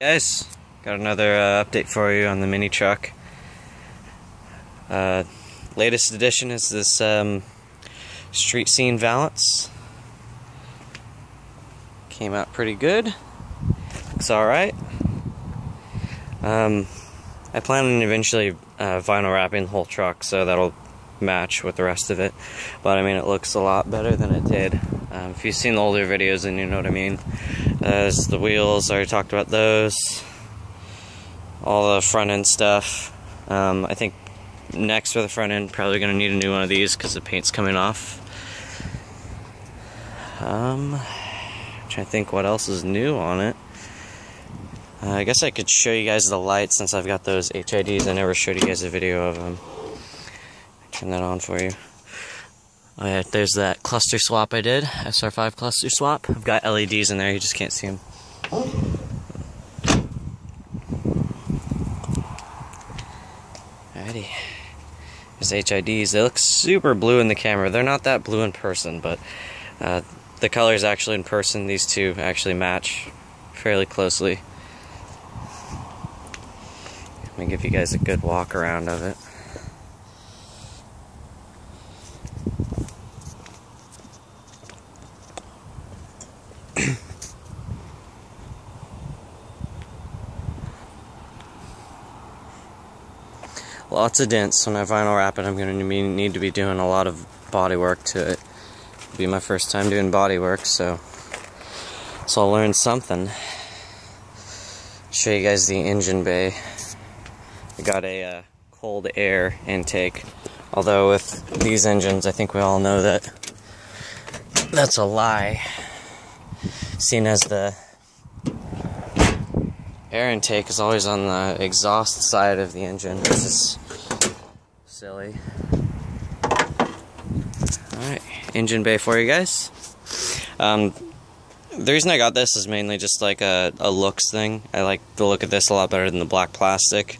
Guys, got another update for you on the mini truck. Latest edition is this street scene Valence. Came out pretty good. Looks alright. I plan on eventually vinyl wrapping the whole truck so that'll match with the rest of it. But I mean, it looks a lot better than it did. If you've seen the older videos, then you know what I mean. There's the wheels, I already talked about those. All the front end stuff. I think next for the front end, probably going to need a new one of these because the paint's coming off. I'm trying to think what else is new on it. I guess I could show you guys the lights since I've got those HIDs. I never showed you guys a video of them. Turn that on for you. Oh yeah, there's that cluster swap I did, SR5 cluster swap. I've got LEDs in there, you just can't see them. Alrighty. There's HIDs. They look super blue in the camera. They're not that blue in person, but the colors actually in person, these two actually match fairly closely. Let me give you guys a good walk around of it. Lots of dents. When I vinyl wrap it, I'm going to need to be doing a lot of body work to it. It'll be my first time doing body work, so I'll learn something. Show you guys the engine bay. I got a cold air intake. Although with these engines, I think we all know that that's a lie. Seeing as the air intake is always on the exhaust side of the engine, which is silly. Alright, engine bay for you guys. The reason I got this is mainly just like a looks thing. I like the look of this a lot better than the black plastic.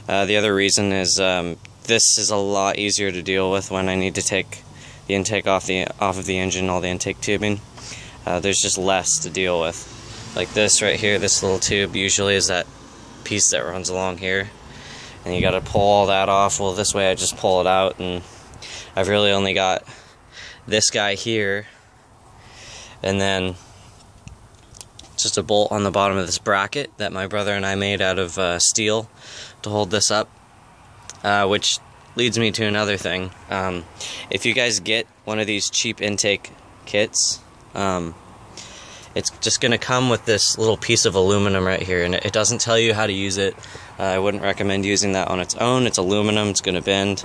The other reason is this is a lot easier to deal with when I need to take the intake off of the engine, all the intake tubing. There's just less to deal with. Like this right here, this little tube usually is that piece that runs along here, and you gotta pull all that off. Well, this way I just pull it out, and I've really only got this guy here, and then just a bolt on the bottom of this bracket that my brother and I made out of steel to hold this up, which leads me to another thing. If you guys get one of these cheap intake kits, it's just going to come with this little piece of aluminum right here, and it doesn't tell you how to use it. I wouldn't recommend using that on its own. It's aluminum, it's going to bend.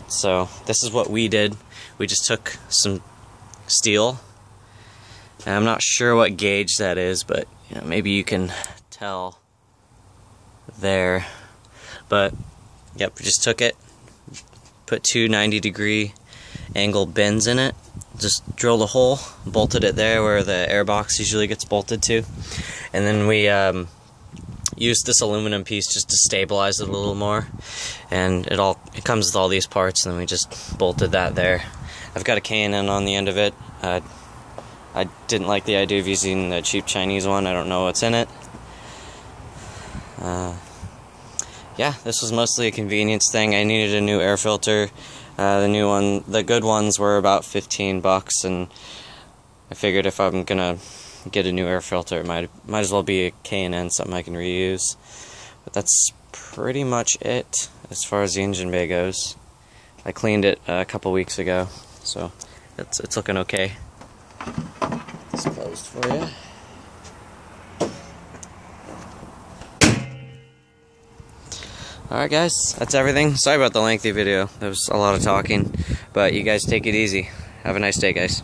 So this is what we did. We just took some steel, and I'm not sure what gauge that is, but you know, maybe you can tell there. But yep, we just took it, put two 90-degree angle bends in it, just drilled a hole, bolted it there where the air box usually gets bolted to, and then we used this aluminum piece just to stabilize it a little more, and it comes with all these parts, and then we just bolted that there. I've got a K&N on the end of it. I didn't like the idea of using the cheap Chinese one. I don't know what's in it. Yeah, this was mostly a convenience thing. I needed a new air filter. The good ones were about $15, and I figured if I'm gonna get a new air filter, it might as well be a K&N, something I can reuse. But that's pretty much it as far as the engine bay goes. I cleaned it a couple weeks ago, so it's looking okay. It's closed for you. Alright guys, that's everything. Sorry about the lengthy video. There was a lot of talking, but you guys take it easy. Have a nice day, guys.